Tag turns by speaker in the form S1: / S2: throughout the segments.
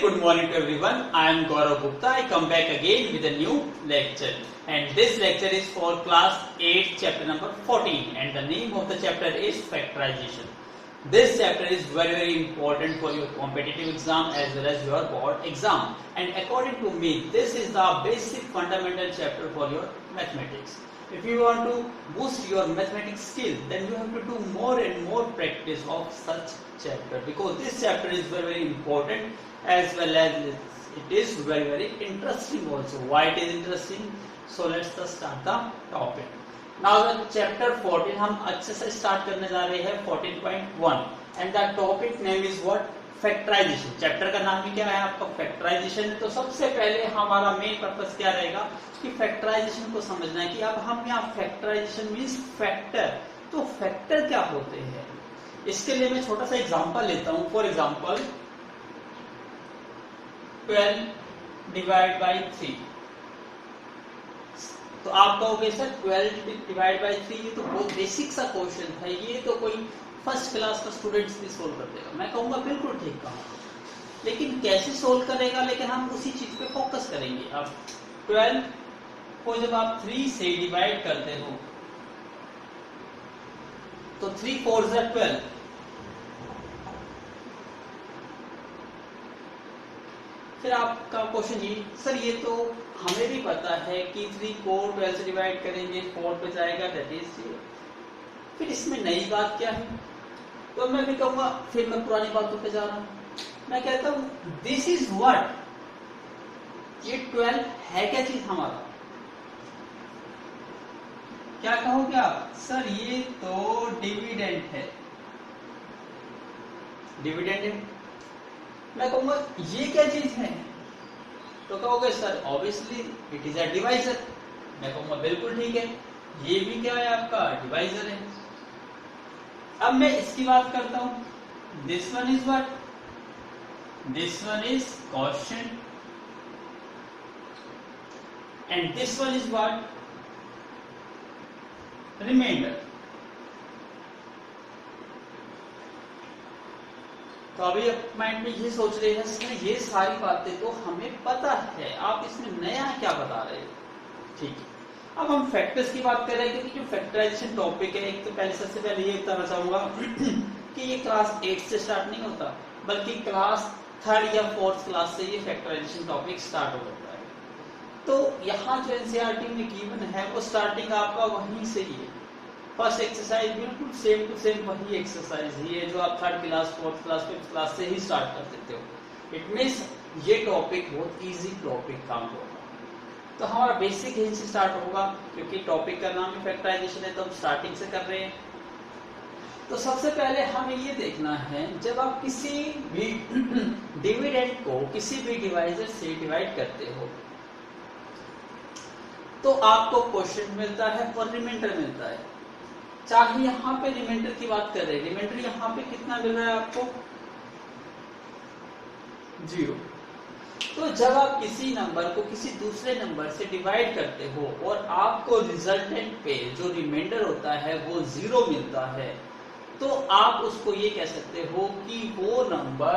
S1: good morning to everyone. I am Gaurav Gupta. I come back again with a new lecture. And this lecture is for class 8, chapter number 14. And the name of the chapter is factorization. This chapter is very important for your competitive exam as well as your board exam. And according to me, this is the basic fundamental chapter for your mathematics. If you want to boost your mathematics skill, then you have to do more and more practice of such chapter, because this chapter is very important as well as it is very interesting also. Why it is interesting? So let's just start the topic. Now the chapter 14 हम अच्छे से start करने जा रहे हैं 14.1 and the topic name is what? Factorisation. Chapter का नाम ही क्या है आपका? फैक्टराइजेशन. तो सबसे पहले हमारा मेन पर्पस क्या रहेगा कि फैक्टराइजेशन को समझना है कि अब हम यहाँ फैक्टराइजेशन मींस फैक्टर. तो फैक्टर क्या होते हैं, इसके लिए मैं छोटा सा एग्जांपल लेता हूं. For example 12 divide by 3. तो आप कहोगे सर 12 डिवाइड बाई 3 ये तो बहुत बेसिक सा क्वेश्चन है, ये तो कोई फर्स्ट क्लास का स्टूडेंट्स भी सोल्व कर देगा. मैं कहूंगा बिल्कुल ठीक कहा, लेकिन कैसे सोल्व करेगा, लेकिन हम उसी चीज पे फोकस करेंगे. अब 12 को जब आप 3 से डिवाइड करते हो तो 3 4 जा 12. फिर आपका क्वेश्चन ये, सर ये तो हमें भी पता है कि 3 को 12 से डिवाइड करेंगे 4 पे जाएगा, दैट इज 0. फिर इसमें नई बात क्या है? तो मैं भी कहूंगा, फिर मैं पुरानी बातों पे जा रहा हूं. मैं कहता हूं दिस इज व्हाट, ये 12 है क्या चीज हमारा? क्या कहोगे आप? सर ये तो डिविडेंड है. डिविडेंड है. मैं कहूंगा ये क्या चीज है? तो कहोगे sir obviously it is a divisor. मैं कहूंगा बिल्कुल ठीक है, ये भी क्या है आपका? डिवाइजर है. अब मैं इसकी बात करता हूं. This one is what? This one is quotient and this one is what? Remainder. तो अभी माइंड में ये सोच रहे हैं सर ये सारी बातें तो हमें पता है, आप इसमें नया क्या बता रहे हो. ठीक है, अब हम फैक्टर्स की बात कर रहे हैं, क्योंकि जो फैक्टराइजेशन टॉपिक है, एक तो पहले सबसे पहले ये बताना चाहूंगा कि ये क्लास 8 से स्टार्ट नहीं होता, बल्कि क्लास 3rd या 4th क्लास से ये फैक्टराइजेशन टॉपिक स्टार्ट हो जाता है. तो यहाँ जो एनसीईआरटी में गिवन है वो स्टार्टिंग आपका वहीं से ही है. फर्स्ट एक्सरसाइज बिल्कुल सेम टू सेम वही एक्सरसाइज ही है जो आप 3rd class 4th class 5th class से ही स्टार्ट कर देते हो. इट मीन्स ये टॉपिक बहुत इजी टॉपिक काम होगा. तो हमारा बेसिक यहीं से स्टार्ट होगा, क्योंकि टॉपिक का नाम ही फैक्टराइजेशन है, तो हम स्टार्टिंग से कर रहे हैं. तो सबसे पहले हमें ये देखना है, जब आप किसी भी डिविडेंड को किसी भी डिवाइजर से डिवाइड करते हो तो आपको क्वोशिएंट मिलता है और रिमाइंडर मिलता है. चाहे यहाँ पे रिमाइंडर की बात कर रहे हैं, रिमाइंडर यहाँ पे कितना मिल रहा है आपको? 0. तो जब आप किसी नंबर को किसी दूसरे नंबर से डिवाइड करते हो और आपको रिजल्टेंट पे जो रिमाइंडर होता है वो 0 मिलता है, तो आप उसको ये कह सकते हो कि वो नंबर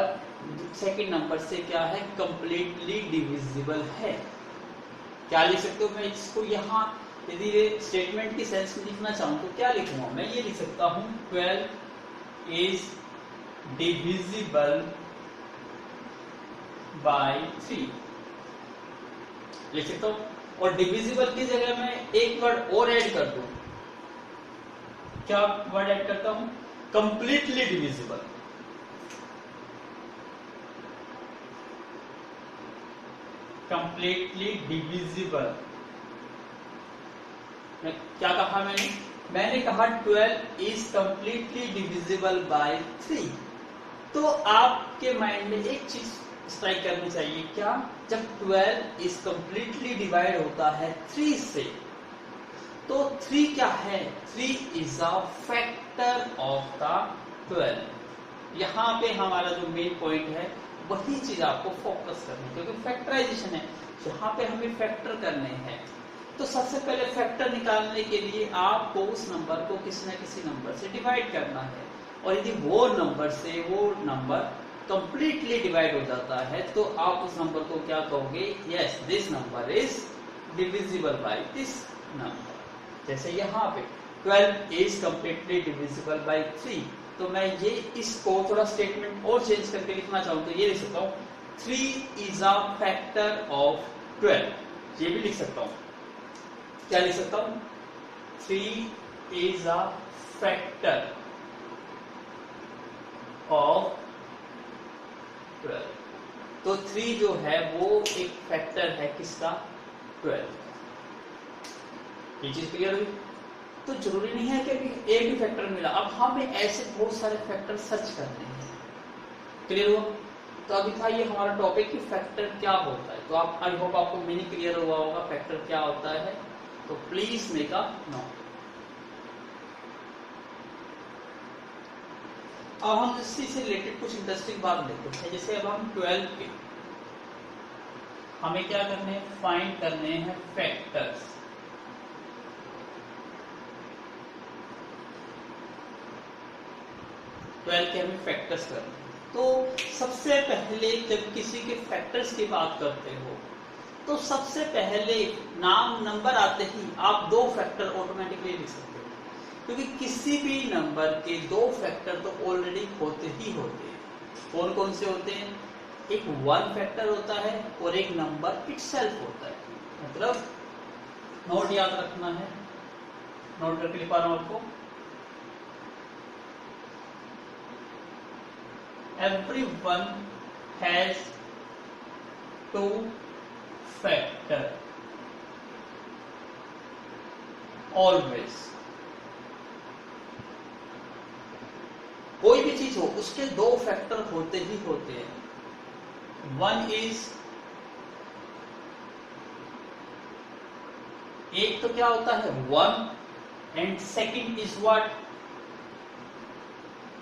S1: सेकंड नंबर से क्या है? कंप्लीटली डिविजिबल है. क्या लिख सकते हो? मैं इसको यहाँ यदि स्टेटमेंट की सेंस में लिखना चाहूं तो क्या लिखूंगा? मैं ये लिख सकता हूं 12 इज डिविजिबल बाय 3 लिख सकता हूं. और डिविजिबल की जगह मैं एक वर्ड और ऐड कर दूं. क्या वर्ड ऐड करता हूं? Completely divisible. Completely divisible. क्या कहा मैंने कहा 12 इज कंप्लीटली डिविजिबल बाय 3. तो आपके माइंड में एक चीज स्ट्राइक करनी चाहिए, क्या? जब 12 इज कंप्लीटली डिवाइड होता है 3 से, तो 3 क्या है? 3 is a factor of the 12. यहाँ पे हमारा जो मेन पॉइंट है वही चीज आपको फोकस करनी है, क्योंकि फैक्टराइजेशन है, यहाँ पे हमें फैक्टर करने हैं. तो सबसे पहले फैक्टर निकालने के लिए आपको उस नंबर को किसी न किसी नंबर से डिवाइड करना है, और यदि वो नंबर से वो नंबर कंप्लीटली डिवाइड हो जाता है तो आप उस नंबर को क्या कहोगे, yes this number is divisible by this number. जैसे यहाँ पे 12 इज कंप्लीटली डिविजिबल बाय 3, तो मैं ये इसको थोड़ा स्टेटमेंट और चेंज करके लिखना चाहूँ तो ये लिख सकता हूँ 3 इज अ फैक्टर ऑफ 12। ये भी लिख सकता हूँ, क्या लिख सकता हूँ, 3 इज अ फैक्टर ऑफ 12। तो 3 जो है वो एक फैक्टर है किसका, 12। ये चीज क्लियर हुई। तो जरूरी नहीं है कि एक ही फैक्टर मिला, अब हमें ऐसे बहुत सारे फैक्टर सर्च करने हैं। क्लियर हुआ। तो अभी था ये हमारा टॉपिक कि फैक्टर क्या होता है। तो आप आई होप आपको मिनी क्लियर हुआ होगा फैक्टर क्या होता है। तो प्लीज मेक अ नोट। अब हम इसी से रिलेटेड कुछ इंटरेस्टिंग बात देखते हैं। जैसे अब हम 12 के हमें क्या करने हैं, फाइंड करने हैं फैक्टर्स। ट्वेल्व के हमें फैक्टर्स करने हैं। तो सबसे पहले जब किसी के फैक्टर्स की बात करते हो तो सबसे पहले नाम नंबर आते ही आप 2 फैक्टर ऑटोमेटिकली लिख सकते हो, क्योंकि किसी भी नंबर के 2 फैक्टर तो ऑलरेडी होते ही होते हैं। कौन कौन से होते हैं, एक 1 फैक्टर होता है और एक नंबर इटसेल्फ होता है। मतलब नोट याद रखना है, नोट करके लिखा रहा हूं आपको। Everyone has 2 factor always। कोई भी चीज हो उसके 2 फैक्टर होते ही होते हैं। 1 इज, एक तो क्या होता है 1 and second is what,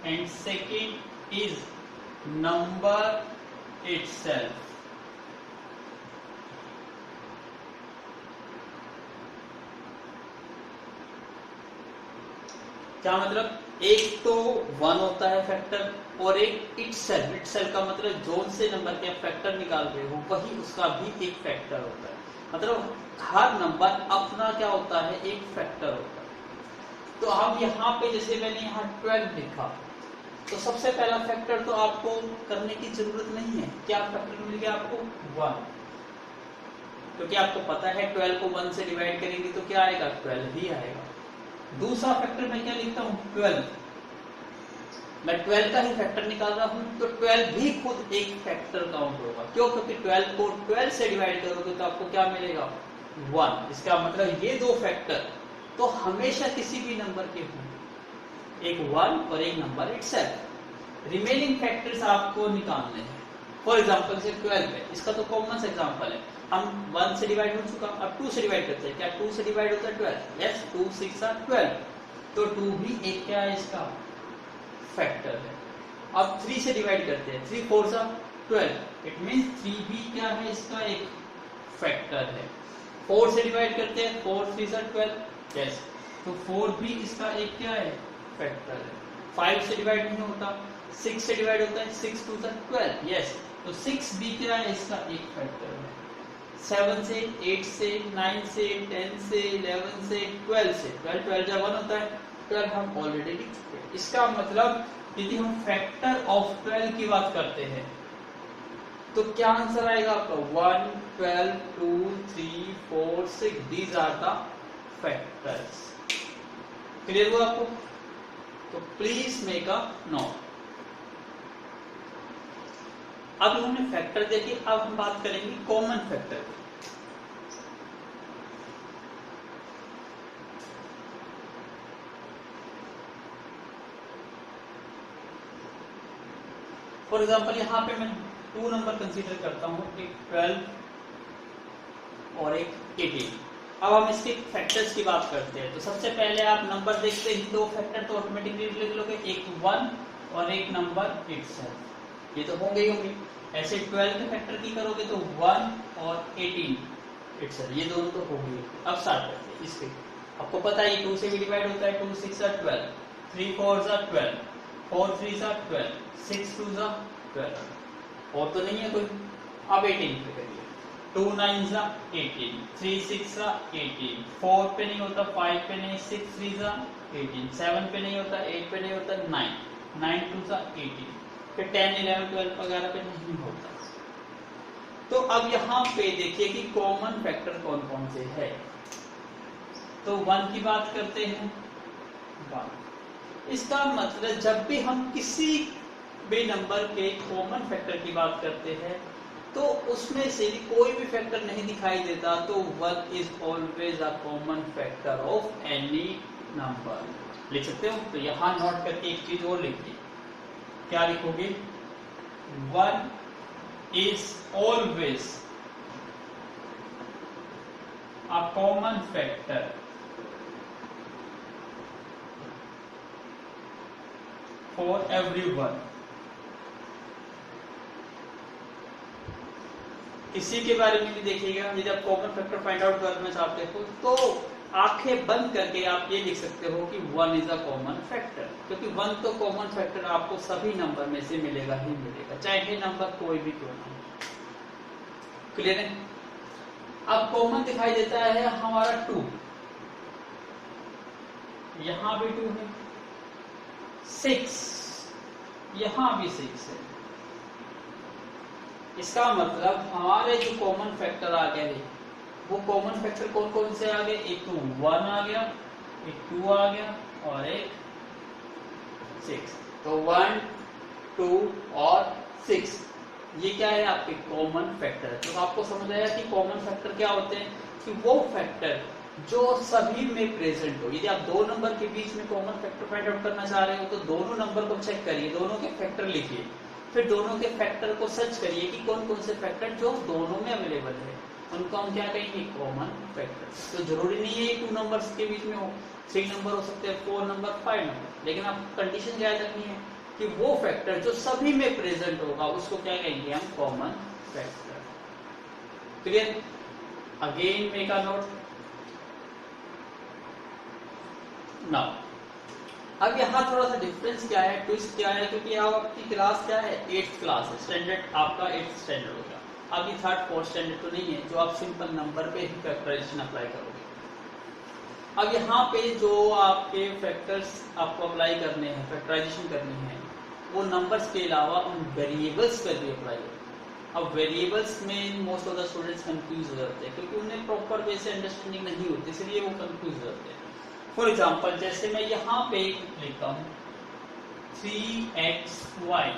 S1: and second is number itself. क्या मतलब, एक तो 1 होता है फैक्टर और एक इटसेल्फ। इटसेल्फ का मतलब जोन से नंबर के फैक्टर निकाल रहे हो वही उसका भी एक फैक्टर होता है। मतलब हर नंबर अपना क्या होता है, एक फैक्टर होता है। तो हम यहाँ पे जैसे मैंने यहाँ 12 लिखा तो सबसे पहला फैक्टर तो आपको करने की जरूरत नहीं है। क्या फैक्टर मिल गया आपको, 1, क्योंकि आपको पता है 12 को 1 से डिवाइड करेंगे तो क्या आएगा, 12 ही आएगा। दूसरा फैक्टर मैं क्या लिखता हूँ, 12। मैं 12 का ही फैक्टर निकाल रहा हूँ तो 12 भी खुद एक फैक्टर काउंट होगा। क्यों, क्योंकि 12 को 12 से डिवाइड करोगे तो आपको क्या मिलेगा, 1। इसका मतलब ये 2 फैक्टर तो हमेशा किसी भी नंबर के होंगे, एक 1 और एक नंबर इटसेल्फ। रिमेनिंग फैक्टर्स आपको निकालने हैं। फॉर एग्जांपल से 12 है, इसका तो कॉमन सा एग्जांपल है। हम 1 से डिवाइड हो चुका, अब 2 से डिवाइड करते हैं। क्या 2 से डिवाइड होता है 12, यस 2 6 are 12, तो 2 भी एक क्या है इसका फैक्टर है। अब 3 से डिवाइड करते हैं, 3 4 are 12, इट मींस 3 भी क्या है इसका एक फैक्टर है। 4 से डिवाइड करते हैं, 4 3 are 12, यस तो 4 भी इसका एक क्या है फैक्टर है। 5 से डिवाइड नहीं होता, 6 से डिवाइड होता है, 6 2 are 12, यस तो 6 भी क्या है इसका एक फैक्टर है। 7 से 8 से 9 से 10 से 11 से 12 से 12 जब 1 होता है 12 हम ऑलरेडी लिख चुके हैं। इसका मतलब यदि हम फैक्टर ऑफ 12 की बात करते हैं तो क्या आंसर आएगा आपका, 1 12 2 3 4 6, these are the factors. Clear हुआ आपको। तो प्लीज मेक अ नोट। अब हमने फैक्टर देखी, अब हम बात करेंगे कॉमन फैक्टर की। फॉर एग्जाम्पल यहाँ पे मैं 2 नंबर कंसीडर करता हूँ, एक 12 और एक 18। अब हम इसके फैक्टर्स की बात करते हैं। तो सबसे पहले आप नंबर देखते ही 2 फैक्टर तो ऑटोमेटिकली लिख लोगे, एक 1 और एक नंबर इटसेल्फ। ये तो होंगे ही होंगे। ऐसे 12 के फैक्टर की करोगे तो 1 और 18 इटसेल्फ, ये दोनों तो होंगे। अब स्टार्ट करते हैं इसके। आपको पता है ये 2 से भी डिवाइड होता है, 2 6 are 12, 3 4 are 12, 4 3 are 12, 6 2 are 12 और तो नहीं है कोई। अब 18 पे करिए, 2 9 जा 18, 3 6 जा 18, 4 पे नहीं होता, 5 पे नहीं, 6 3 जा 18, 7 पे नहीं होता, 8 पे नहीं होता, 9 9 2 जा 18, फिर 10 11 12 वगैरह पे नहीं होता। तो अब यहाँ पे देखिए कि कॉमन फैक्टर कौन कौन से है। तो 1 की बात करते हैं, 1। इसका मतलब जब भी हम किसी भी नंबर के कॉमन फैक्टर की बात करते हैं तो उसमें से कोई भी फैक्टर नहीं दिखाई देता तो 1 is always a common factor of any number. लिख सकते हो? तो यहां नोट करके एक चीज और लिखिए, क्या लिखोगे? 1 is always a common factor for everyone. इसी के बारे में भी देखिएगा, यदि आप कॉमन फैक्टर फाइंड आउट करना चाहते हो तो आंखें बंद करके आप ये लिख सकते हो कि 1 इज अ कॉमन फैक्टर, क्योंकि 1 तो कॉमन फैक्टर आपको सभी नंबर में से मिलेगा ही मिलेगा, चाहे नंबर कोई भी क्यों ना हो। क्लियर है? अब कॉमन दिखाई देता है हमारा 2, यहां भी 2 है, 6 यहां भी 6 है। इसका मतलब हमारे जो कॉमन फैक्टर आ गए वो कॉमन फैक्टर कौन कौन से आ गए? एक तो 1 आ गया, एक 2 आ गया और एक 6। तो 1 2 और 6 ये क्या है? आपके कॉमन फैक्टर। तो आपको समझ आया कि कॉमन फैक्टर क्या होते हैं? कि वो फैक्टर जो सभी में प्रेजेंट हो। यदि आप दो नंबर के बीच में कॉमन फैक्टर फाइंड आउट करना चाह रहे हो तो दोनों नंबर को चेक करिए, दोनों के फैक्टर लिखिए, फिर दोनों के फैक्टर को सर्च करिए कि कौन कौन से फैक्टर जो दोनों में अवेलेबल है उनको हम क्या कहेंगे? Common factor. तो जरूरी नहीं है 2 नंबर्स के बीच में हो, 3 नंबर हो सकते हैं, 4 नंबर, 5 नंबर, लेकिन आप कंडीशन क्या रखनी है कि वो फैक्टर जो सभी में प्रेजेंट होगा उसको क्या कहेंगे हम? Common factor. Clear? Again make a note now. अब यहाँ थोड़ा सा डिफरेंस क्या है, ट्विस्ट क्या है, क्योंकि यहाँ आपकी क्लास क्या है? 8th क्लास है, स्टैंडर्ड आपका 8th स्टैंडर्ड होगा। अभी 3rd 4th स्टैंडर्ड तो नहीं है जो आप सिंपल नंबर पे ही फैक्टराइजेशन अप्लाई करोगे। अब यहाँ पे जो आपके फैक्टर्स आपको अप्लाई करने हैं, फैक्टराइजेशन करनी है, वो नंबर्स के अलावा उन वेरिएबल्स पर भी अप्लाई होगा। अब वेरिएबल्स में most of the students confuse हो जाते हैं क्योंकि उन्हें प्रॉपर वे से अंडरस्टैंडिंग नहीं होती, इसलिए वो कंफ्यूज हो जाते हैं। फॉर एग्जाम्पल जैसे मैं यहाँ पे लिखता हूँ 3xy,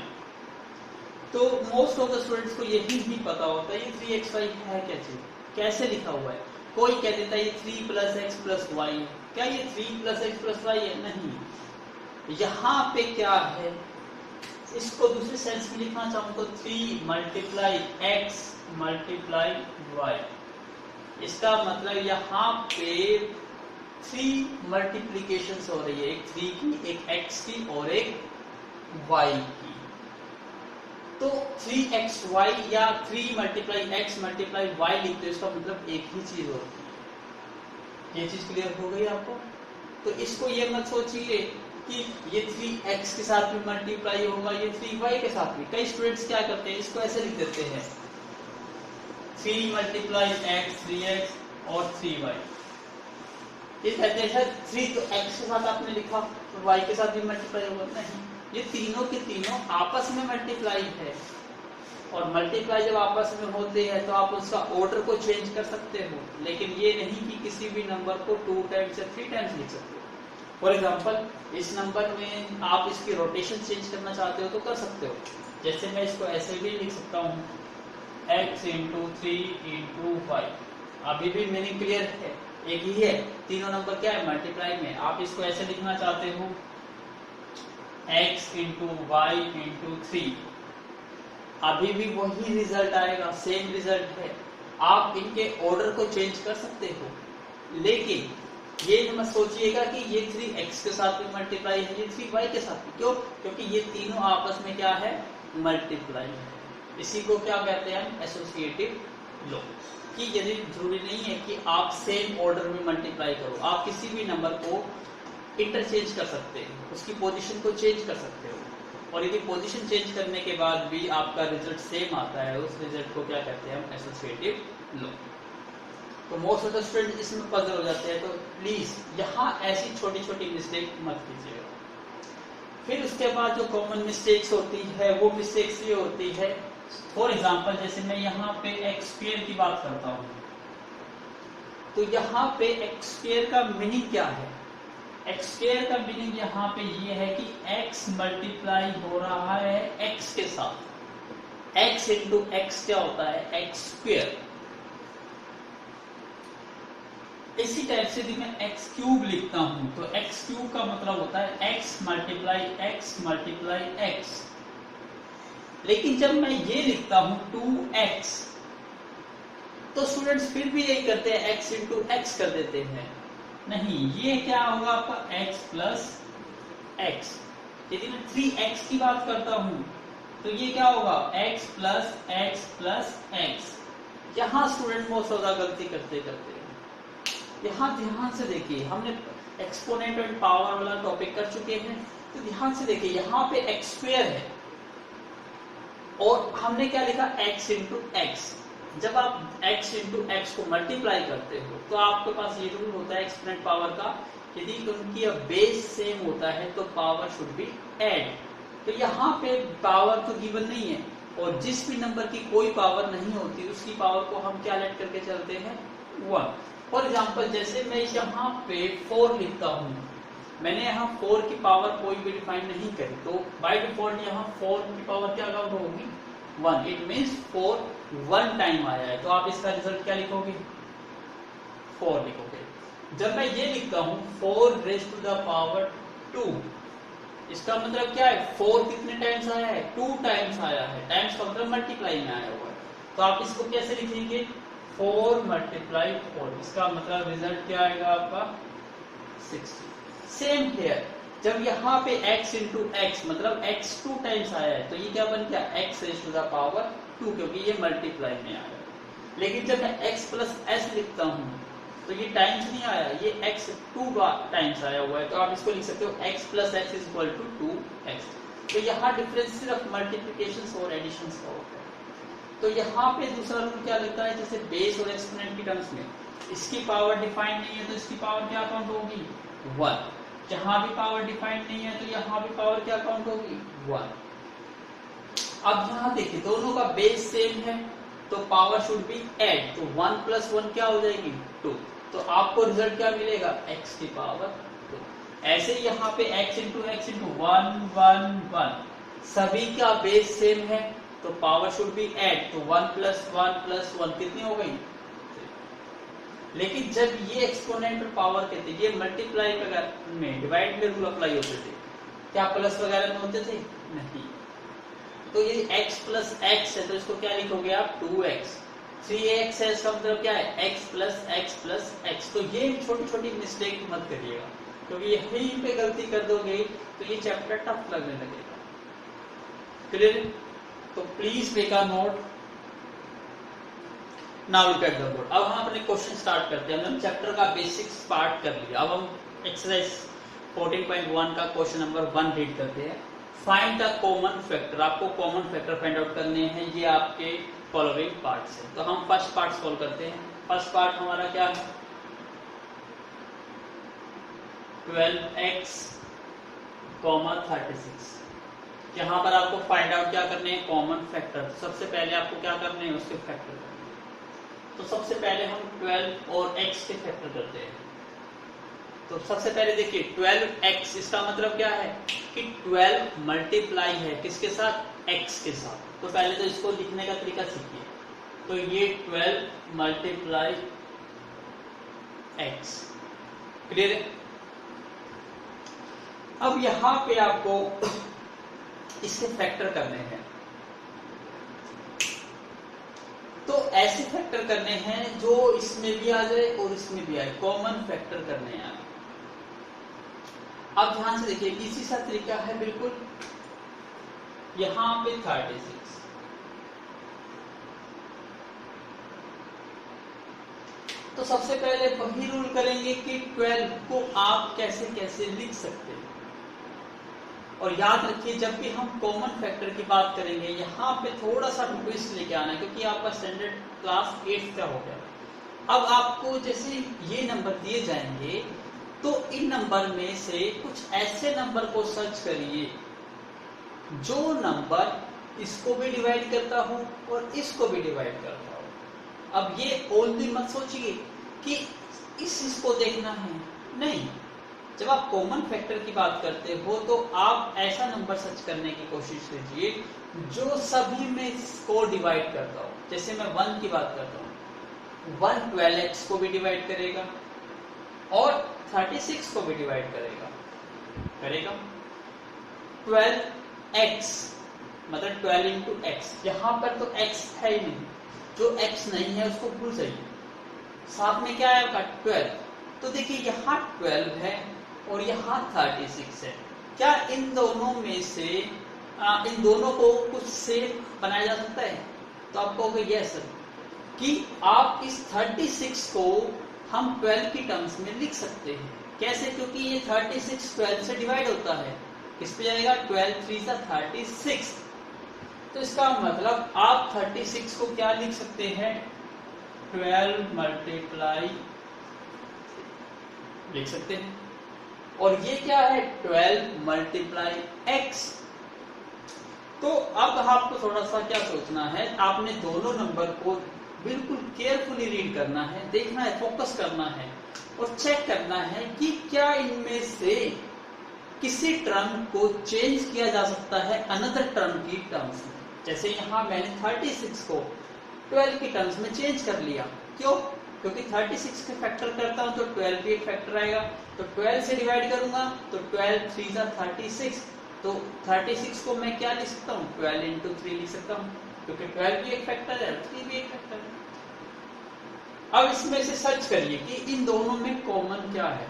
S1: तो मोस्ट ऑफ द स्टूडेंट्स को यही भी पता होता है ये 3xy है क्या चीज, कैसे लिखा हुआ है। कोई कह देता है ये 3 + x + y है, क्या ये 3 + x + y है? नहीं, यहाँ पे क्या है, इसको दूसरे सेंस में लिखना चाहूँ तो 3 × x × y। इसका मतलब यहाँ पे 3 मल्टीप्लीकेशंस हो रही है, एक 3 की, एक x की और एक y की। तो 3xy या 3 × x × y लिखते हो, इसका मतलब एक ही चीज होती है। ये चीज क्लियर हो गई आपको? तो इसको ये मत सोचिए कि ये 3x के साथ भी मल्टीप्लाई होगा, ये 3y के साथ भी। कई स्टूडेंट्स क्या करते हैं, इसको ऐसे लिख देते हैं 3 × x 3x और 3y। ये कहते हैं 3 तो x के साथ आपने लिखा तो y के साथ भी मल्टीप्लाई होगा। नहीं, ये तीनों के तीनों आपस में मल्टीप्लाई है, और मल्टीप्लाई जब आपस में होते हैं तो आप उसका ऑर्डर को चेंज कर सकते हो, लेकिन ये नहीं कि किसी भी नंबर को 2 टाइम्स या 3 टाइम्स लिख सकते हो। फॉर एग्जाम्पल इस नंबर में आप इसकी रोटेशन चेंज करना चाहते हो तो कर सकते हो। जैसे मैं इसको ऐसे भी लिख सकता हूँ x × 3 × 5। अभी भी मीनिंग क्लियर है, एक ही है, तीनों नंबर क्या है? मल्टीप्लाई में। आप इसको ऐसे लिखना चाहते हो x × y × 3, अभी भी वही रिजल्ट आएगा, सेम रिजल्ट है। आप इनके ऑर्डर को चेंज कर सकते हो, लेकिन ये मत सोचिएगा कि ये 3x के साथ भी मल्टीप्लाई है, ये 3y के साथ भी। क्यों? क्योंकि ये तीनों आपस में क्या है? मल्टीप्लाई है। इसी को क्या कहते हैं हम? Associative law. कि यदि जरूरी नहीं है कि आप सेम ऑर्डर में मल्टीप्लाई करो, आप किसी भी नंबर को इंटरचेंज कर सकते हैं, उसकी पोजीशन को चेंज कर सकते हो, और यदि पोजीशन चेंज करने के बाद भी आपका रिजल्ट सेम आता है, उस रिजल्ट को क्या कहते हैं हम, एसोसिएटिव लॉ। तो मोस्ट ऑफ द स्टूडेंट इसमें पजल हो जाते हैं, तो प्लीज यहाँ ऐसी छोटी छोटी मिस्टेक मत कीजिएगा। फिर उसके बाद जो कॉमन मिस्टेक्स होती है वो मिस्टेक्स ये होती है, फॉर एग्जांपल जैसे मैं यहाँ पे एक्स स्क्वायर की बात करता हूँ, तो यहाँ पे एक्स स्क्वायर का मीनिंग क्या है? एक्स स्क्वायर का मीनिंग यहाँ पे ये है कि x मल्टीप्लाई हो रहा है x के साथ। x इंटू एक्स क्या होता है? X square. इसी टाइप से यदि मैं एक्स क्यूब लिखता हूं तो एक्स क्यूब का मतलब होता है x मल्टीप्लाई एक्स। लेकिन जब मैं ये लिखता हूं 2x, तो स्टूडेंट्स फिर भी यही करते हैं, x इंटू एक्स कर देते हैं। नहीं, ये क्या होगा आपका x प्लस एक्स। यदि मैं 3x की बात करता हूं तो ये क्या होगा? x plus x. यहां स्टूडेंट मोस्ट ज्यादा गलती करते हैं। यहां ध्यान से देखिए, हमने एक्सपोनेंट एंड पावर वाला टॉपिक कर चुके हैं, तो ध्यान से देखिए यहाँ पे एक्स स्क्वायर है और हमने क्या लिखा? x into x. जब आप x इंटू एक्स को मल्टीप्लाई करते हो तो आपके पास ये रूल होता है एक्सपोनेंट पावर का, यदि उनकी बेस सेम होता है तो पावर शुड बी ऐड। तो यहाँ पे पावर तो गिवन नहीं है, और जिस भी नंबर की कोई पावर नहीं होती उसकी पावर को हम क्या ऐड करके चलते हैं? 1। फॉर एग्जाम्पल जैसे मैं यहाँ पे 4 लिखता हूँ, मैंने यहाँ 4 की पावर कोई भी डिफाइन नहीं करी, तो बाय डिफॉल्ट यहाँ 4 की पावर क्या काउंट होगी? 1। इट मीन्स 4 1 टाइम आया है, तो आप इसका रिजल्ट क्या लिखोगे? 4 लिखोगे। जब मैं ये लिखता हूँ 4 रेज़ टू द पावर 2, इसका मतलब क्या है? 4 कितने टाइम्स आया है? 2 टाइम्स आया है। टाइम्स का मतलब मल्टीप्लाई में आया हुआ है, तो आप इसको कैसे लिखेंगे? 4 मल्टीप्लाई 4। इसका मतलब रिजल्ट क्या आएगा आपका? 60। सेम हियर, जब यहाँ पे x इंटू एक्स मतलब x 2 टाइम्स आया है, तो ये क्या बन गया? x raise to the power 2, क्योंकि ये मल्टीप्लाई में आया है। लेकिन जब मैं x प्लस एस लिखता हूँ तो ये टाइम्स नहीं आया, ये x 2 टाइम्स आया हुआ है, तो आप इसको लिख सकते हो x plus x is equal to 2x। तो यहाँ डिफरेंस सिर्फ मल्टीप्लिकेशन और एडिशन का होता है। तो यहाँ पे दूसरा रूल क्या लगता है? जैसे बेस और एक्सपोनेंट की टर्म्स में इसकी पावर डिफाइंड नहीं है तो इसकी पावर क्या काउंट होगी? 1। जहां भी पावर डिफाइंड नहीं है तो यहाँ भी पावर क्या काउंट होगी? 1। अब यहाँ देखिए दोनों का बेस सेम है तो पावर शुड बी ऐड, तो 1 प्लस 1 क्या हो जाएगी? 2। तो आपको रिजल्ट क्या मिलेगा? x की पावर 2। ऐसे ही यहाँ पे x इंटू एक्स इंटू 1 1 1, सभी का बेस सेम है तो पावर शुड बी ऐड, तो 1 प्लस 1 कितनी हो गई? 3। लेकिन जब ये एक्सपोनेंट और पावर के थे, ये मल्टीप्लाई में डिवाइड में रूल अप्लाई होते थे, क्या प्लस वगैरह में होते थे? नहीं। तो ये x प्लस एक्स है तो इसको क्या लिखोगे आप? 2x। 3x है, इसका मतलब क्या है? x plus x. तो ये छोटी छोटी मिस्टेक मत करिएगा, क्योंकि यहीं पे गलती कर दोगे तो ये चैप्टर टफ लगने लगेगा। क्लियर? तो please make a note. Now look at the board. अब हम अपने क्वेश्चन स्टार्ट करते हैं। हमने चैप्टर का बेसिक्स पार्ट कर लिया, अब हम एक्सरसाइज 14.1 का क्वेश्चन नंबर 1 रीड करते हैं। Find the common factor. आपको कॉमन फैक्टर फाइंड आउट करने हैं, ये आपके फॉलोइंग पार्ट है। तो हम फर्स्ट पार्ट सॉल्व करते हैं। फर्स्ट पार्ट हमारा क्या है? 12x, 36। यहाँ पर आपको फाइंड आउट क्या करने हैं? Common factor. सबसे पहले आपको क्या करने हैं? उसके फैक्टर करने हैं। तो सबसे पहले हम 12 और x के फैक्टर करते हैं। तो सबसे पहले देखिए 12x, इसका मतलब क्या है कि 12 मल्टीप्लाई है किसके साथ? x के साथ। तो पहले तो इसको लिखने का तरीका सीखिए। तो ये 12 मल्टीप्लाई x। क्लियर है? अब यहां पे आपको इसके फैक्टर करने हैं, तो ऐसे फैक्टर करने हैं जो इसमें भी आ जाए और इसमें भी आए, कॉमन फैक्टर करने हैं। अब ध्यान से देखिए, इसी सा तरीका है बिल्कुल। यहां पे 36, तो सबसे पहले वही रूल करेंगे कि 12 को आप कैसे कैसे लिख सकते हैं। और याद रखिए जब भी हम कॉमन फैक्टर की बात करेंगे यहाँ पे थोड़ा सा ट्विस्ट लेके आना है, क्योंकि आपका स्टैंडर्ड क्लास 8 का हो गया। अब आपको जैसे ये नंबर दिए जाएंगे तो इन नंबर में से कुछ ऐसे नंबर को सर्च करिए जो नंबर इसको भी डिवाइड करता हो और इसको भी डिवाइड करता हो। अब ये ओनली मत सोचिए कि इसको देखना है, नहीं। जब आप कॉमन फैक्टर की बात करते हो तो आप ऐसा नंबर सर्च करने की कोशिश कीजिए जो सभी में को डिवाइड करता हो। जैसे मैं 1 की बात करता हूँ, 1 12x को भी डिवाइड करेगा और 36 को भी डिवाइड करेगा 12x मतलब 12 इंटू एक्स। यहाँ पर तो x है ही नहीं, जो x नहीं है उसको भूल जाइए। साथ में क्या आएगा 12। तो देखिए यहाँ 12 है और यहाँ 36 है। क्या इन दोनों में से इन दोनों को कुछ सेम बनाया जा सकता है? तो आप कहोगे यस सर, कि आप इस 36 को हम 12 की टर्म्स में लिख सकते हैं। कैसे? क्योंकि ये 36 12 से डिवाइड होता है। किस पे जाएगा? 12 3 सा 36। तो इसका मतलब आप 36 को क्या लिख सकते हैं? 12 मल्टीप्लाई लिख सकते हैं। और ये क्या है? 12 मल्टीप्लाई एक्स। तो अब आपको थोड़ा सा क्या सोचना है, आपने दोनों नंबर को बिल्कुल केयरफुली रीड करना है, देखना है, फोकस करना है और चेक करना है कि क्या इनमें से किसी टर्म को चेंज किया जा सकता है अनदर टर्म की टर्म्स में। जैसे यहाँ मैंने 36 को 12 की टर्म्स में चेंज कर लिया। क्यों? क्योंकि 36 के फैक्टर करता हूं तो 12 भी एक फैक्टर आएगा, तो 12 से डिवाइड करूंगा तो 12 3 सा 36। तो 36 को मैं क्या लिख सकता हूँ? 12 इंटू 3 लिख सकता हूँ, क्योंकि 12 भी एक फैक्टर है, 3 भी एक फैक्टर है। अब इसमें से सर्च करिए कि इन दोनों में कॉमन क्या है।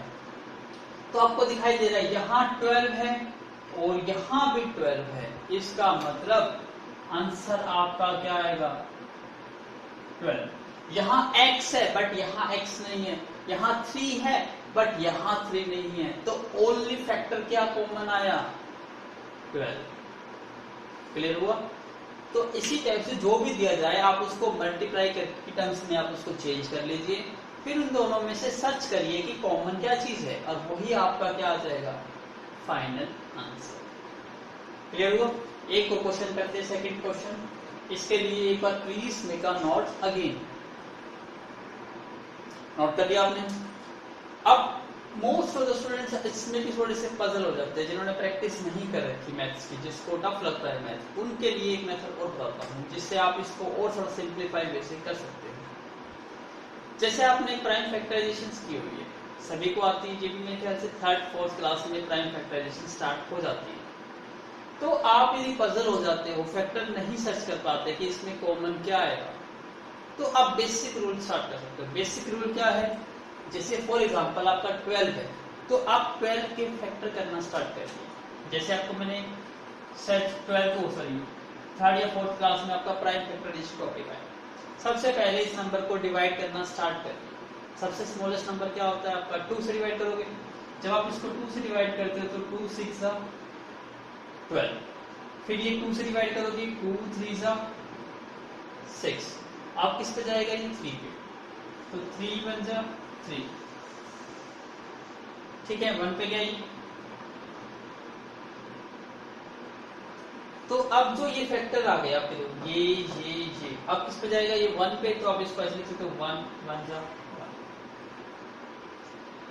S1: तो आपको दिखाई दे रहा है यहाँ 12 है और यहाँ भी 12 है। इसका मतलब आंसर आपका क्या आएगा? 12। यहाँ x है बट यहाँ x नहीं है, यहाँ 3 है बट यहाँ 3 नहीं है। तो ओनली फैक्टर क्या कॉमन आया? 12। क्लियर हुआ? तो इसी टाइप से जो भी दिया जाए आप उसको मल्टीप्लाई की टर्म्स में आप उसको चेंज कर लीजिए, फिर उन दोनों में से सर्च करिए कि कॉमन क्या चीज है और वही आपका क्या आ जाएगा? Final answer. क्लियर हुआ? एक और क्वेश्चन करते हैं, सेकंड क्वेश्चन। इसके लिए एक बार please make a note again. Note कर लिया आपने? अब मोस्ट ऑफ द स्टूडेंट्स इसमें भी थोड़े से पजल हो जाते हैं, जिन्होंने प्रैक्टिस नहीं कर रखी मैथ्स की, जिसको टफ लगता है मैथ, उनके लिए एक मेथड और बताता हूँ जिससे आप इसको और थोड़ा सिंप्लीफाई वैसे कर सकते हैं। जैसे आपने प्राइम फैक्टराइजेशन की हुई है, सभी को आती है, ये भी मेरे ख्याल से 3rd 4th क्लास में प्राइम फैक्टराइजेशन स्टार्ट हो जाती है। तो आप यदि पजल हो जाते हो, फैक्टर नहीं सर्च कर पाते कि इसमें कॉमन क्या आएगा, तो आप बेसिक रूल स्टार्ट कर सकते हो। बेसिक रूल क्या है? जैसे फॉर एग्जांपल आपका 12 है तो आप 12 के फैक्टर करना स्टार्ट करिए। जैसे आपको मैंने सेट 3rd या 4th क्लास में आपका प्राइम फैक्टराइजेशन टॉपिक है। सबसे पहले इस नंबर को डिवाइड करना स्टार्ट करिए। सबसे स्मॉलेस्ट नंबर क्या होता है आपका? 2 से डिवाइड करोगे। जब आप इसको 2 से डिवाइड करते हो तो 2 6 सा 12। फिर ये 2 से डिवाइड करोगे, 2 3 सा 6। आप किस पे जाएगा? ये 3 पे। तो 3 बन जा 3। ठीक है, 1 पे गया ये। तो अब जो ये फैक्टर आ गया आपके दो, ये अब किस पे जाएगा? ये 1 पे। तो आप इसको ऐसे लिख सकते हो 1 1 जा 1।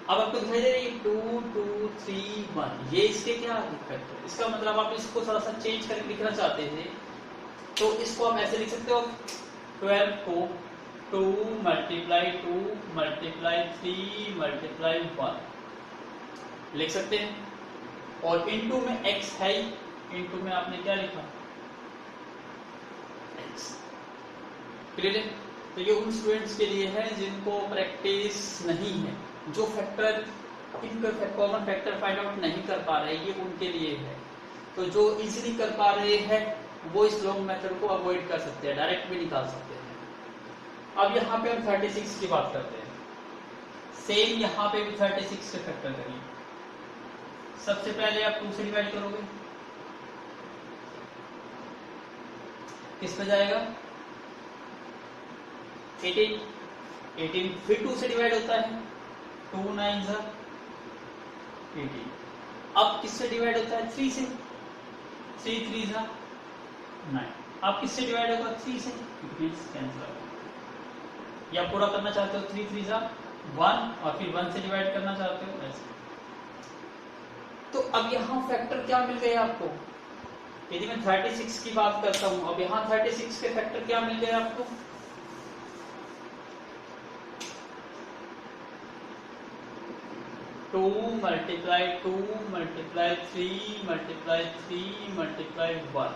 S1: अब आपको दिखाई दे रहा है 2 2 3 1, ये इसके क्या फैक्टर। इसका मतलब आप इसको थोड़ा सा चेंज करके लिखना चाहते थे तो इसको आप ऐसे लिख सकते हो, 12 को 2 मल्टीप्लाई 2 मल्टीप्लाई 3 मल्टीप्लाई 1 लिख सकते हैं। और इनटू में x है, इनटू में आपने क्या लिखा? x। क्लियर है? तो ये उन स्टूडेंट्स के लिए है जिनको प्रैक्टिस नहीं है, जो फैक्टर इनका कॉमन फैक्टर फाइंड आउट नहीं कर पा रहे, ये उनके लिए है। तो जो इजीली कर पा रहे हैं वो इस लॉन्ग मेथड को अवॉइड कर सकते हैं, डायरेक्ट भी निकाल सकते हैं। अब यहाँ पे हम 36 की बात करते हैं। सेम यहाँ पे भी 36 से फैक्टर करिए। सबसे पहले आप 2 से डिवाइड करोगे किस पे जाएगा? 18 फिर 2 से डिवाइड होता है, 2 9 ज़ा 18। अब किससे डिवाइड होता है? 3 से, 3 3 ज़ा 9। अब किससे डिवाइड होगा? 3 से, कैंसिल होगा। या पूरा करना चाहते हो 3 3 ज़ा 1 और फिर 1 से डिवाइड करना चाहते हो ऐसे। तो अब यहाँ फैक्टर क्या मिल गए आपको? यदि मैं 36 की बात करता हूं, अब यहाँ 36 के फैक्टर क्या मिल गए आपको? 2 मल्टीप्लाई 2 मल्टीप्लाई 3 मल्टीप्लाई 3 मल्टीप्लाई 1,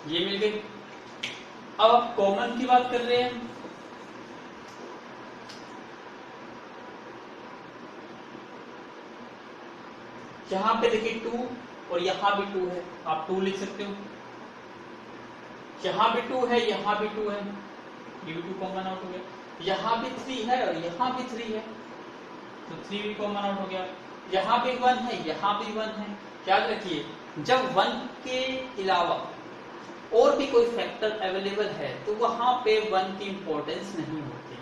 S1: ये मिल गई। अब आप कॉमन की बात कर रहे हैं, यहां पे देखिए 2 और यहां भी 2 है, आप 2 लिख सकते हो। यहां भी 2 है, यहां भी 2 है, ये भी 2 कॉमन आउट हो गया। यहां भी 3 है और यहां भी 3 है, तो 3 भी कॉमन आउट हो गया। यहां भी 1 है, यहां भी 1 है। याद रखिए, जब 1 के अलावा और भी कोई फैक्टर अवेलेबल है तो वहां पे 1 की इंपॉर्टेंस नहीं होती।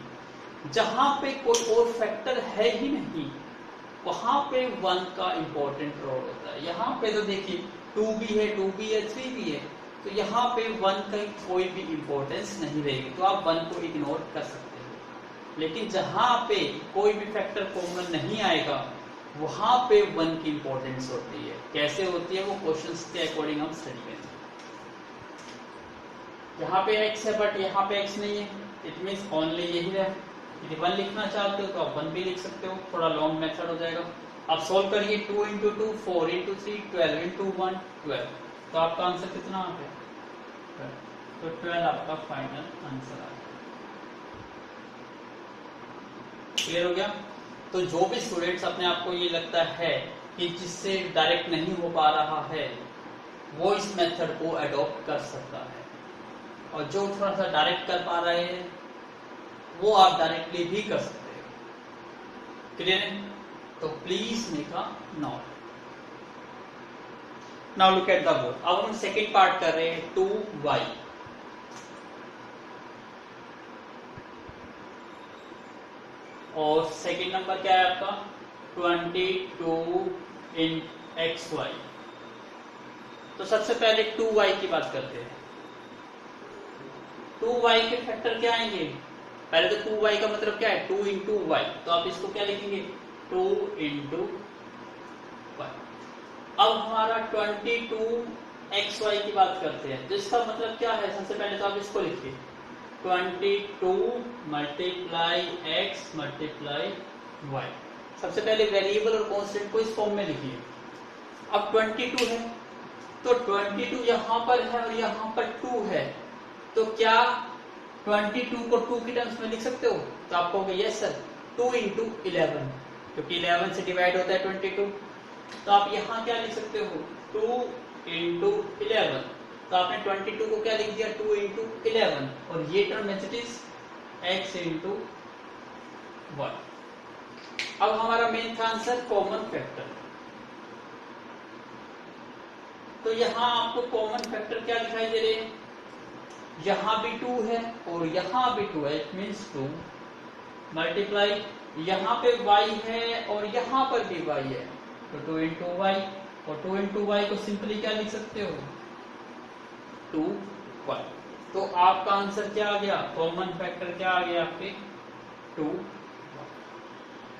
S1: जहां पे कोई और फैक्टर है ही नहीं, वहां पे 1 का इंपॉर्टेंट रोल होता है। यहाँ पे तो देखिए 2 भी है, 2 भी है, 3 भी है, तो यहाँ पे 1 का कोई भी इंपॉर्टेंस नहीं रहेगी, तो आप 1 को इग्नोर कर सकते हो। लेकिन जहां पे कोई भी फैक्टर कॉमन नहीं आएगा, वहां पे 1 की इंपॉर्टेंस होती है। कैसे होती है वो क्वेश्चंस के अकॉर्डिंग हम स्टडी करेंगे। यहाँ पे x है बट यहाँ पे x नहीं है, इट मीन्स ओनली यही है। यदि 1 लिखना चाहते हो तो आप 1 भी लिख सकते हो, थोड़ा लॉन्ग मेथड हो जाएगा। आप सोल्व करिए, 2 इंटू 2 4 इंटू 3 12 इंटू 1 12, तो आपका आंसर कितना आ गया? तो 12 आपका फाइनल आंसर आ गया। क्लियर हो गया? तो जो भी स्टूडेंट्स अपने आप को ये लगता है कि जिससे डायरेक्ट नहीं हो पा रहा है, वो इस मेथड को अडॉप्ट कर सकता है, और जो थोड़ा सा डायरेक्ट कर पा रहे हैं वो आप डायरेक्टली भी कर सकते हो। क्लियर है? तो please make a note. Now look at the board. अब हम सेकेंड पार्ट कर रहे हैं 2y। और सेकेंड नंबर क्या है आपका? 22 इन xy। तो सबसे पहले 2y की बात करते हैं। 2y के फैक्टर क्या आएंगे? पहले तो 2y का मतलब क्या है? 2 इंटू वाई, तो आप इसको क्या लिखेंगे? 2 इंटू वाई। अब हमारा 22xy की बात करते हैं, तो इसका मतलब क्या है? सबसे पहले तो आप इसको लिखिए, 22 मल्टीप्लाई x मल्टीप्लाई y। सबसे पहले वेरिएबल और कांस्टेंट को इस फॉर्म में लिखिए। अब 22 है, तो 22 यहाँ पर है और यहाँ पर 2 है, तो क्या 22 को 2 की टर्म्स में लिख सकते हो? तो आप कहोगे यस सर, 2 इंटू 11, क्योंकि 11 से डिवाइड होता है 22। तो आप यहाँ क्या लिख सकते हो? 2 इंटू 11। तो आपने 22 को क्या लिख दिया? 2 इंटू 11, और ये term it is x into 1। अब हमारा मेन था आंसर कॉमन फैक्टर। तो यहाँ आपको कॉमन फैक्टर क्या दिखाई दे रहे हैं? यहाँ भी 2 है और यहाँ भी 2 है, इट मीन्स 2 मल्टीप्लाई यहाँ पे y है और यहाँ पर भी y है, तो 2 इंटू वाई। और 2 इंटू वाई को सिंपली क्या लिख सकते हो? 2 y। तो आपका आंसर क्या आ गया? कॉमन फैक्टर क्या आ गया आपके? 2।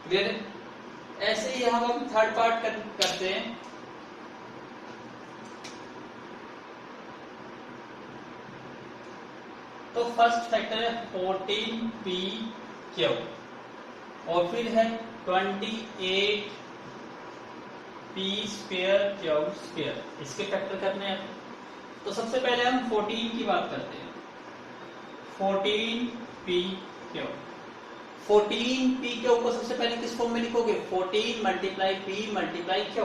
S1: क्लियर है? ऐसे ही हम थर्ड पार्ट करते हैं। तो फर्स्ट फैक्टर है 14p³ और फिर है 28p²⁴। इसके फैक्टर करने हैं। तो सबसे पहले हम 14 की बात करते हैं। 14p³ 14p³ को सबसे पहले किस फॉर्म में लिखोगे? 14 multiply p multiply q।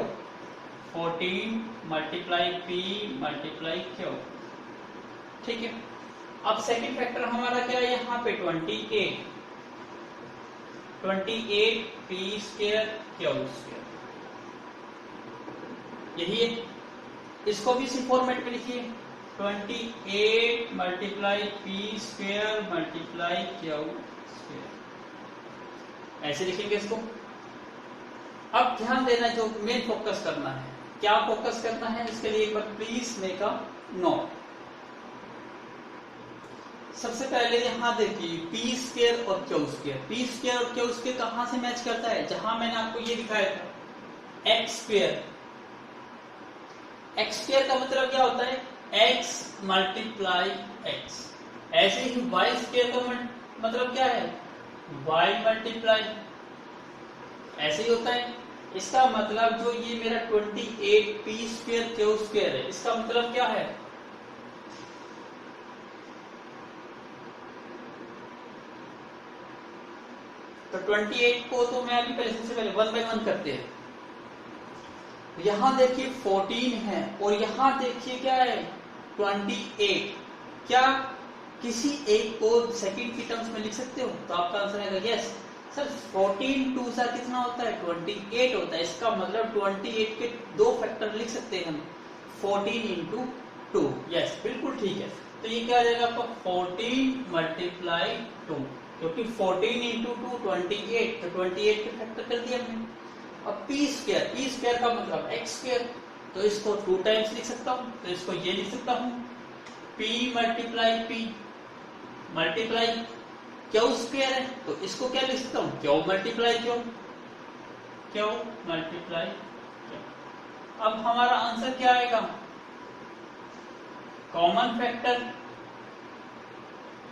S1: 14 multiply p multiply q। ठीक है। अब सेकंड फैक्टर हमारा क्या है? यहाँ पे 28 p²⁴ यही है। इसको भी इसी फॉर्मेट में लिखिए, 28 multiply P square multiply Q square, ऐसे लिखेंगे इसको। अब ध्यान देना, जो मेन फोकस करना है, क्या फोकस करना है इसके लिए एक बार प्लीज मेक अ नोट। सबसे पहले यहां देखिए पी स्क्वायर और क्यू स्क्वायर, पी स्क्वायर और क्यू स्क्वायर कहां से मैच करता है, जहां मैंने आपको ये दिखाया था एक्स स्क्वायर। एक्स स्क्वायर का मतलब क्या होता है, x मल्टीप्लाई एक्स। ऐसे ही वाई स्क्वायर का मतलब क्या है, y मल्टीप्लाई, ऐसे ही होता है। इसका मतलब जो ये मेरा 28 पी स्क्वायर क्यू स्क्वायर है, इसका मतलब क्या है, तो 28 को तो मैं अभी पहले सबसे पहले 1 बाय 1 करते हैं। यहां देखिए 14 है और यहां देखिए क्या है 28। क्या किसी एक को सेकंड की टर्म्स में लिख सकते हो, तो आपका आंसर आएगा यस सर। 14 2 सा कितना होता है, 28 होता है। इसका मतलब 28 के दो फैक्टर लिख सकते हैं हम, 14 इंटू 2। यस बिल्कुल ठीक है। तो ये क्या आ जाएगा आपका 14 मल्टीप्लाई 2, क्योंकि 14 इंटू 2 28, तो 28 के फैक्टर कर दिया हमने। अब पी स्क्वायर का मतलब एक्स स्क्वायर, तो इसको 2 टाइम्स लिख सकता हूं, तो इसको ये लिख सकता हूं P multiply P multiply Q square है, तो इसको क्या लिख सकता हूं, Q multiply Q, Q multiply Q. अब हमारा आंसर क्या आएगा, कॉमन फैक्टर।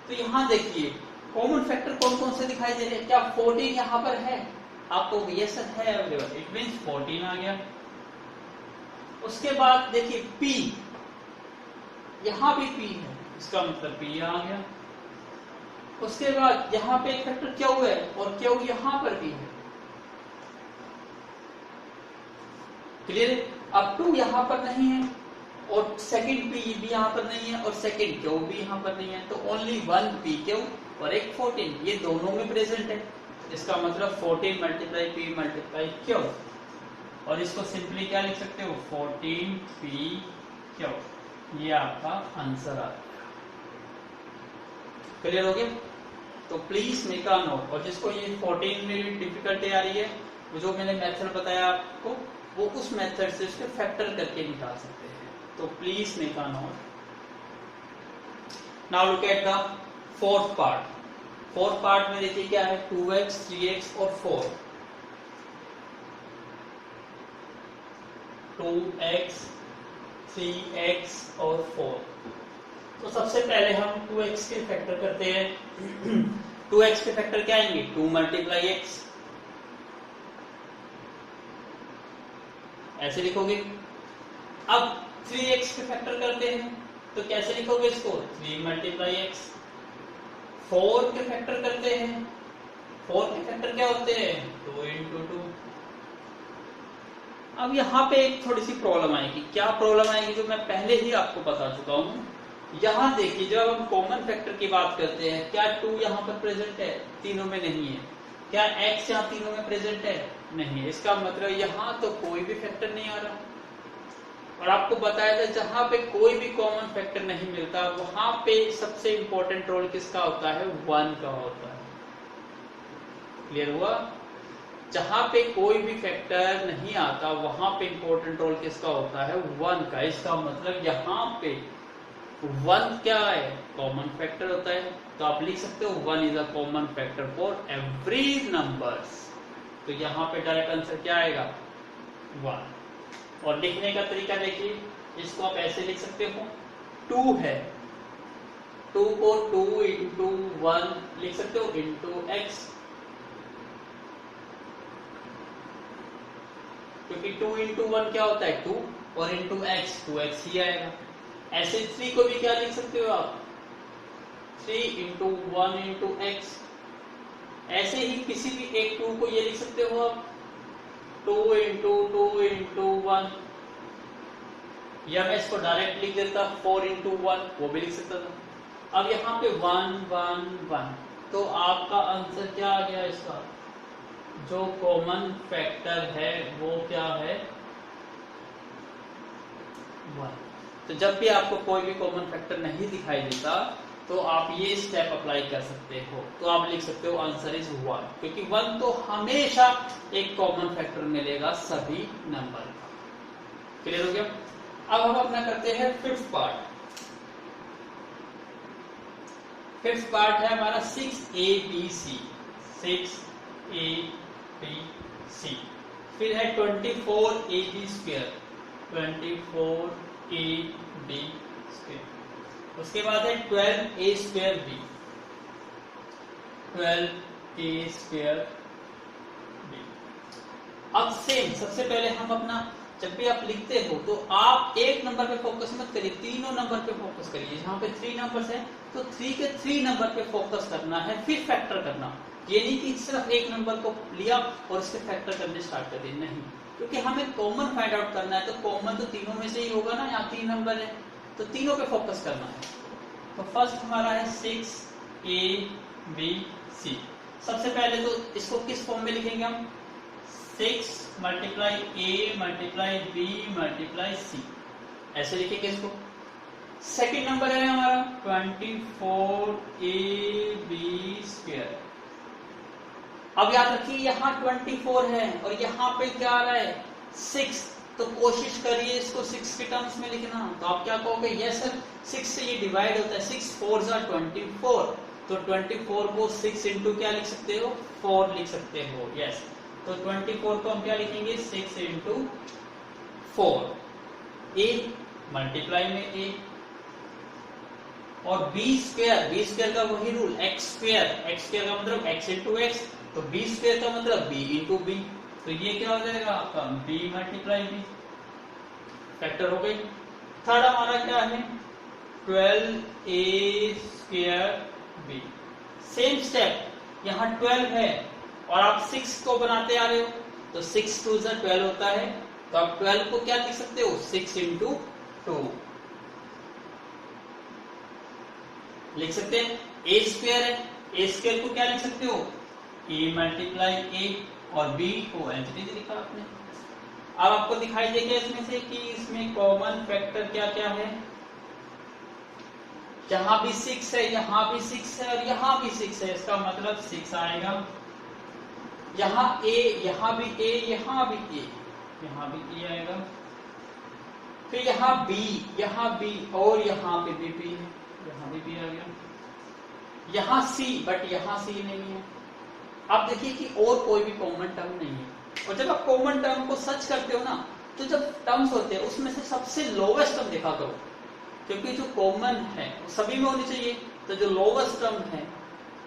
S1: तो यहां देखिए कॉमन फैक्टर कौन कौन से दिखाई दे रहे हैं, क्या 14 यहां पर है, आपको यस है अवेलेबल, इट मींस 14 आ गया। उसके बाद देखिए P, यहां भी P है, इसका मतलब P आ गया। उसके बाद यहां पे एक फैक्टर क्यू है और क्यू यहां पर भी है, क्लियर। अब 2 यहां पर नहीं है और सेकंड P भी यहां पर नहीं है और सेकंड क्यू भी यहां पर नहीं है, तो ओनली 1 P क्यू और एक 14, ये दोनों में प्रेजेंट है। इसका मतलब 14 मल्टीप्लाई पी मल्टीप्लाई क्यू, और इसको सिंपली क्या लिख सकते हो 14 पी क्यू, ये आपका आंसर आ गया। क्लियर हो गया। तो प्लीज मेक अ नोट, और जिसको ये 14 में डिफिकल्टी आ रही है, वो जो मैंने मेथड बताया आपको, वो उस मेथड से उसके फैक्टर करके निकाल सकते हैं। तो please make a note. Now look at the fourth part. Fourth part में देखिए क्या है, 2x 3x और 4, 2x 3x और 4। तो सबसे पहले हम 2x के फैक्टर करते हैं। 2x के फैक्टर क्या आएंगे, 2 मल्टीप्लाई x, ऐसे लिखोगे। अब 3x के फैक्टर करते हैं, तो कैसे लिखोगे इसको, 3 मल्टीप्लाई x। 4 के फैक्टर करते हैं, 4 के फैक्टर क्या होते हैं, 2 इंटू 2। अब यहाँ पे एक थोड़ी सी प्रॉब्लम आएगी, क्या प्रॉब्लम आएगी, जो मैं पहले ही आपको बता चुका हूँ। यहाँ देखिए जब हम कॉमन फैक्टर की बात करते हैं, क्या 2 यहाँ पर प्रेजेंट है, तीनों में नहीं है। क्या x यहाँ तीनों में प्रेजेंट है, नहीं है। इसका मतलब यहाँ तो कोई भी फैक्टर नहीं आ रहा। और आपको बताया था जहां पे कोई भी कॉमन फैक्टर नहीं मिलता, वहां पे सबसे इंपॉर्टेंट रोल किसका होता है, 1 का होता है। क्लियर हुआ। जहां पे कोई भी फैक्टर नहीं आता, वहां पे इंपॉर्टेंट रोल किसका होता है, 1 का। इसका मतलब यहाँ पे 1 क्या है, कॉमन फैक्टर होता है। तो आप लिख सकते हो 1 is a common factor for every numbers. तो यहाँ पे डायरेक्ट आंसर क्या आएगा, 1। और लिखने का तरीका देखिए, इसको आप ऐसे लिख सकते हो, 2 है, 2 को 2 इंटू 1 लिख सकते हो इंटू x, क्योंकि 2 इंटू 1 क्या होता है 2, और इंटू x 2x ही आएगा। ऐसे 3 को भी क्या लिख सकते हो आप, 3 इंटू 1 इंटू x। ऐसे ही किसी भी एक 2 को ये लिख सकते हो आप 2 इंटू 2 इंटू 1, या मैं इसको डायरेक्ट लिख देता 4 इंटू 1, वो भी लिख सकता था। अब यहाँ पे 1 1 1, तो आपका आंसर क्या आ गया, इसका जो कॉमन फैक्टर है वो क्या है, 1। तो जब भी आपको कोई भी कॉमन फैक्टर नहीं दिखाई देता तो आप ये स्टेप अप्लाई कर सकते हो। तो आप लिख सकते हो आंसर इज 1, क्योंकि 1 तो हमेशा एक कॉमन फैक्टर मिलेगा सभी नंबर का। क्लियर हो गया? अब हम अपना करते हैं फिफ्थ पार्ट। फिफ्थ पार्ट है हमारा 6ABC, 6ABC। फिर है 24AB स्क्वायर, 24AB स्क्वायर। उसके बाद है 12A square B, 12A square B. अब सेम सबसे पहले हम अपना, जब भी आप लिखते हो तो आप एक नंबर पे फोकस मत करिए, तीनों नंबर पे फोकस करिए। जहां पे 3 नंबर्स है तो 3 के 3 नंबर पे फोकस करना है, फिर फैक्टर करना। ये नहीं कि सिर्फ एक नंबर को लिया और इसके फैक्टर करने स्टार्ट कर दिए, नहीं, क्योंकि हमें कॉमन फाइंड आउट करना है। तो कॉमन तो तीनों में से ही होगा ना, यहाँ 3 नंबर है तो तीनों पे फोकस करना है। तो फर्स्ट हमारा है 6ABC। सबसे पहले तो इसको किस फॉर्म में लिखेंगे हम? 6 multiply A multiply B multiply C, ऐसे लिखेंगे इसको। सेकंड नंबर है हमारा 24AB स्क्वायर। अब याद रखिए यहाँ 24 है और यहाँ पे क्या आ रहा है 6, तो कोशिश करिए इसको 6 के टर्म्स में लिखना। तो आप क्या कहोगे? यस सर, 6 से ये डिवाइड होता है, 6 4s are 24, तो 24 को 6 इंटू क्या लिख सकते हो? 4 लिख सकते हो। यस, तो 24 को हम क्या लिखेंगे? 6 इंटू 4। A मल्टीप्लाई में A और B स्क्वायर का वही रूल, x स्क्वायर का मतलब x इंटू x, तो B स्क्वायर का मतलब B इंटू B। तो ये क्या हो जाएगा आपका? B मल्टीप्लाई B, फैक्टर हो गई। थर्ड हमारा क्या है? 12A square B। Same step, यहाँ 12 है और आप 6 को बनाते आ रहे हो, तो 6 2 12 होता है, तो आप 12 को क्या लिख सकते हो? 6 इंटू 2 लिख सकते हैं। A स्क्वायर है, A स्क्वायर को क्या लिख सकते हो? A मल्टीप्लाई A, और B को एंटिटी लिखा आपने। अब आपको दिखाई देगा इसमें से कि इसमें कॉमन फैक्टर क्या क्या है। जहां भी 6 है, यहाँ भी 6 है और यहाँ भी 6 है, इसका मतलब 6 आएगा। यहाँ A, यहाँ भी A, यहाँ भी A, यहाँ भी A आएगा। फिर यहाँ B और यहाँ पे भी B है, यहाँ भी B आ गया। यहाँ C, बट यहाँ C नहीं है। आप देखिए कि और कोई भी कॉमन टर्म नहीं है। और जब आप कॉमन टर्म को सर्च करते हो ना, तो जब टर्म्स होते हैं उसमें से सबसे लोवेस्ट टर्म देखा करो, क्योंकि जो कॉमन है वो सभी में होनी चाहिए। तो जो लोवेस्ट टर्म है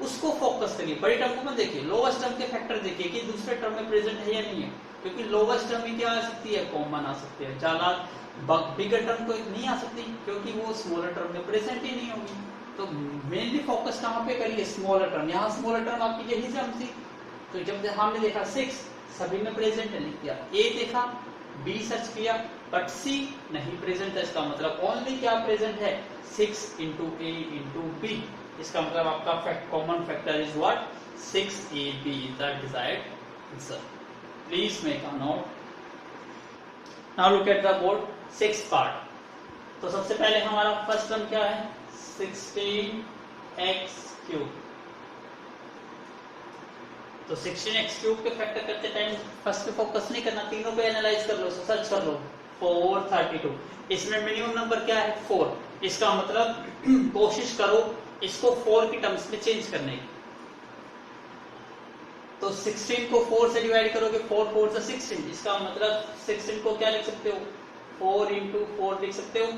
S1: उसको फोकस करिए, बड़ी टर्म को मत देखिए। लोवेस्ट टर्म के फैक्टर देखिए कि दूसरे टर्म में प्रेजेंट है या नहीं है, क्योंकि लोवेस्ट टर्म में क्या आ सकती है? कॉमन आ सकती है। ज्यादा बिगर टर्म को नहीं आ सकती, क्योंकि वो स्मॉलर टर्म में प्रेजेंट ही नहीं होगी। तो मेनली फोकस कहाँ पे करिए? Smaller term. यहाँ स्मॉलर टर्म आपकी यही से हम सी। तो जब हमने देखा 6 सभी में प्रेजेंट है, लिख दिया। A देखा, B सर्च किया, बट C नहीं प्रेजेंट है, इसका मतलब ओनली क्या प्रेजेंट है? 6 इंटू A इंटू B। इसका मतलब आपका common factor is what? 6AB is the desired answer. Please make a note. Now look at the board, 6th part. तो सबसे पहले हमारा फर्स्ट टर्म क्या है? 16x³। तो 16x³ के फैक्टर करते टाइम फर्स्ट पे फोकस नहीं करना, तीनों पे एनालाइज कर लो, सर्च कर लो। 432, इसमें मिनिमम नंबर क्या है? 4। इसका मतलब कोशिश करो इसको 4 की टर्म्स में चेंज करने की। तो 16 को 4 से डिवाइड करोगे, 4 4 से 16, इसका मतलब 16 को क्या लिख सकते हो? 4 इंटू 4 लिख सकते हो।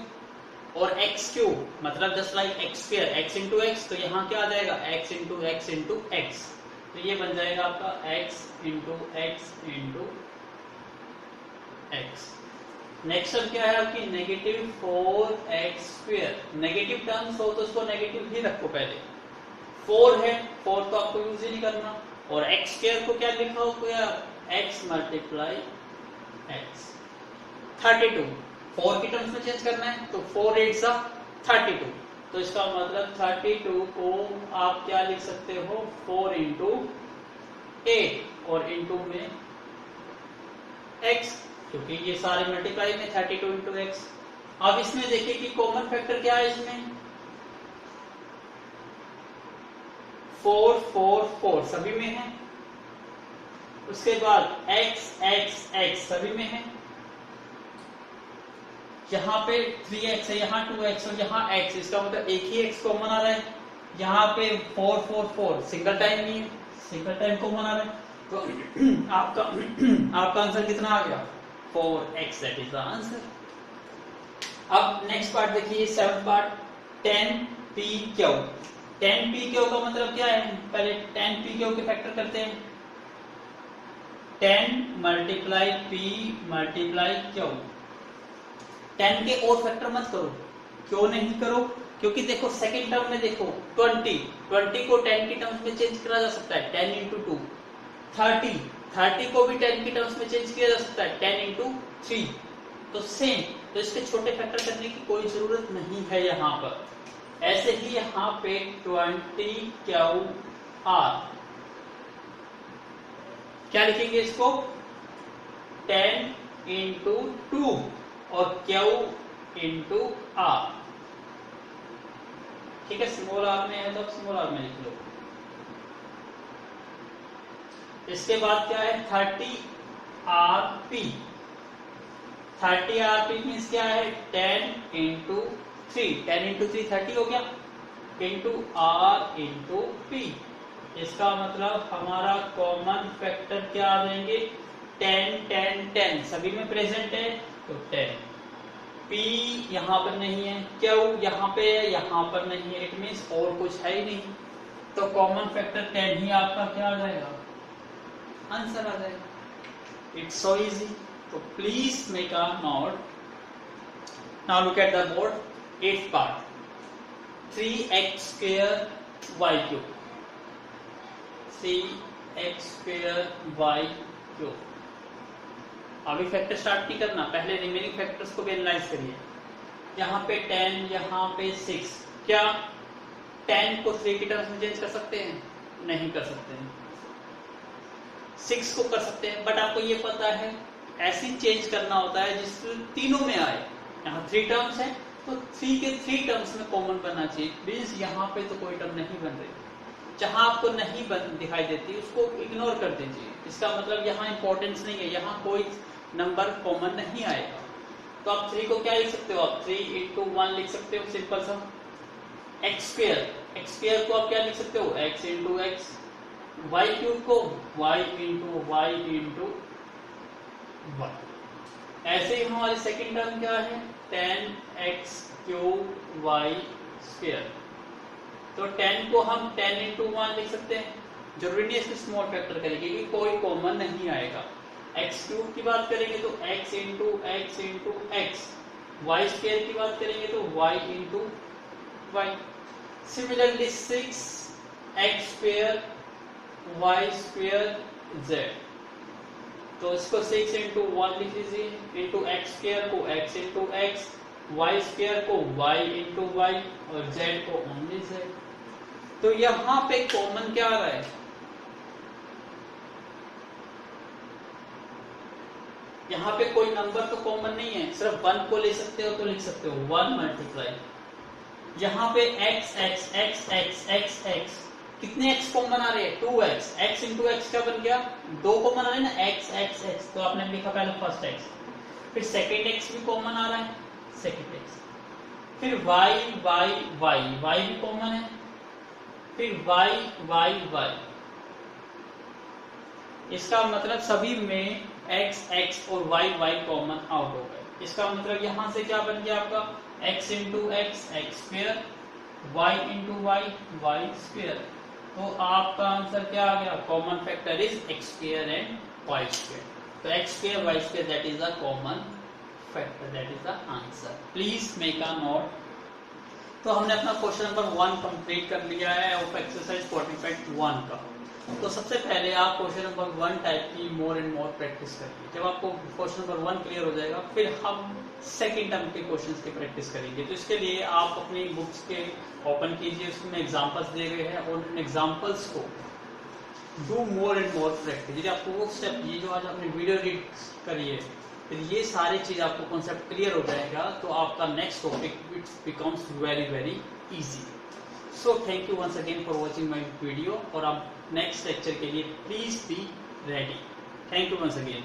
S1: और x³ मतलब just like x square, x into x, तो यहाँ क्या आ जाएगा? x into x into x। तो ये बन जाएगा आपका x into x into x। Next term क्या है आपकी? -4x²। नेगेटिव टर्म्स हो तो उसको नेगेटिव ही रखो पहले। 4 है, 4 तो आपको यूज ही नहीं करना। और x² को क्या लिखा हो? x multiply x। 32, 4 की टर्म्स में चेंज करना है, तो 4 8 32। तो इसका मतलब 32 को आप क्या लिख सकते हो? 4 इंटू 8 और इंटू में x, क्योंकि ये सारे मल्टीप्लाई में 32 इंटू x। अब इसमें देखिए कि कॉमन फैक्टर क्या है इसमें, 4 4 4 सभी में है। उसके बाद x x x सभी में है। यहाँ पे 3x है, यहाँ 2x और यहाँ x, इसका मतलब एक ही x कॉमन आ रहा है। यहाँ पे 4 4 4 सिंगल टाइम नहीं है, सिंगल टाइम कॉमन आ रहा है। तो आपका आंसर कितना आ गया, 4x, that is the answer. अब नेक्स्ट पार्ट देखिए, 7th पार्ट, 10pq। 10pq का मतलब क्या है, पहले 10pq के फैक्टर करते हैं। 10 मल्टीप्लाई p मल्टीप्लाई q। 10 के और फैक्टर मत करो। क्यों नहीं करो, क्योंकि देखो सेकंड टर्म में देखो 20 को 10 की टर्म्स में चेंज करा जा सकता है, 10 into 2। 30 को भी 10 की टर्म्स में चेंज किया जा सकता है, 10 into 3। तो सेम, तो इसके छोटे फैक्टर करने की कोई जरूरत नहीं है यहाँ पर। ऐसे ही यहाँ पे 20qr, क्या लिखेंगे इसको, 10 into 2 और q into r। ठीक है, स्मॉल आर में है तो स्मॉल आर में लिख लो। इसके बाद क्या है, 30rp। 30rp मीन्स क्या है, 10 into 3, 10 into 3 30 हो गया, into r into p। इसका मतलब हमारा कॉमन फैक्टर क्या आ जाएंगे, 10 10 10 सभी में प्रेजेंट है तो 10। p यहाँ पर नहीं है, q यहाँ पे है, यहाँ पर नहीं है, इट मीन्स और कुछ है ही नहीं। तो कॉमन फैक्टर 10 ही आपका क्या आ जाएगा, आंसर आ जाएगा। It's so easy. तो please make a note. Now look at the board. 8th part, 3x square y cube। 3x square y cube। अभी फैक्टर स्टार्ट नहीं करना, पहले रिमेनिंग फैक्टर्स को भी एनालाइज करिए। यहाँ पे 10, यहाँ पे 6। क्या 10 को 3 की टर्म्स में चेंज कर सकते हैं, नहीं कर सकते हैं। 6 को कर सकते हैं, बट आपको ये पता है ऐसी चेंज करना होता है जिस तीनों में आए। यहाँ 3 टर्म्स है तो 3 के 3 टर्म्स में कॉमन बनना चाहिए। मीन्स यहाँ पे तो कोई टर्म नहीं बन रही, जहां आपको नहीं दिखाई देती उसको इग्नोर कर दीजिए। इसका मतलब यहाँ इंपॉर्टेंस नहीं है, यहाँ कोई नंबर कॉमन नहीं आएगा। तो आप 3 को क्या लिख सकते हो, आप 3 into 1 लिख सकते हो, सिंपल सा। x स्क्वायर को आप क्या लिख सकते हो, x into x। y cube को y into y into y। ऐसे ही हमारी सेकंड टर्म क्या है, 10x क्यूब y स्क्वायर। तो 10 को हम 10 into 1 लिख सकते हैं। जरूरी नहीं है इसमें स्मॉल फैक्टर करेंगे क्योंकि कोई कॉमन नहीं आएगा। x क्यूब की बात करेंगे तो x into x into x। y square की बात करेंगे तो y into y। Similarly 6x square y square z। तो इसको 6 into 1 लिख लीजिए, into x स्क्वायर को x into x, y square को y into y और z को ओनली z। तो यहां पे कॉमन क्या आ रहा है, यहाँ पे कोई नंबर तो कॉमन नहीं है, सिर्फ 1 को ले सकते हो तो लिख सकते हो 1 मल्टीप्लाई। यहाँ पे x x x x x x, कितने x कॉमन आ रहे हैं, 2x। x into x क्या बन गया, 2 कॉमन आ रहे हैं ना, x x x। तो आपने लिखा पहले फर्स्ट x, फिर सेकेंड x भी कॉमन आ रहा है, सेकेंड x। फिर y y y, y भी कॉमन है, फिर y y y। इसका मतलब सभी में x x और y y कॉमन आउट हो गए। इसका मतलब यहां से क्या बन गया आपका, x into x x square, y into y y square. तो आपका आंसर क्या आ गया, common factor is x square and y square. तो x square y square that is the common factor, that is the answer. Please make a note. तो हमने अपना question number 1 complete कर लिया है ऑफ एक्सरसाइज 40.1 का। तो सबसे पहले आप क्वेश्चन नंबर 1 टाइप की मोर एंड मोर प्रैक्टिस करिए। जब आपको क्वेश्चन नंबर 1 क्लियर हो जाएगा फिर हम सेकंड टर्म के क्वेश्चंस की प्रैक्टिस करेंगे। तो इसके लिए आप अपनी बुक्स के ओपन कीजिए, उसमें एग्जांपल्स दिए गए हैं और इन एग्जांपल्स को do more and more practice. यदि आपको वो स्टेप, ये जो आज आपने वीडियो रीड करी है, फिर ये सारी चीज आपको कॉन्सेप्ट क्लियर हो जाएगा तो आपका next topic it becomes very very easy. So thank you once again for watching my video और आप नेक्स्ट लेक्चर के लिए please be ready. Thank you once again.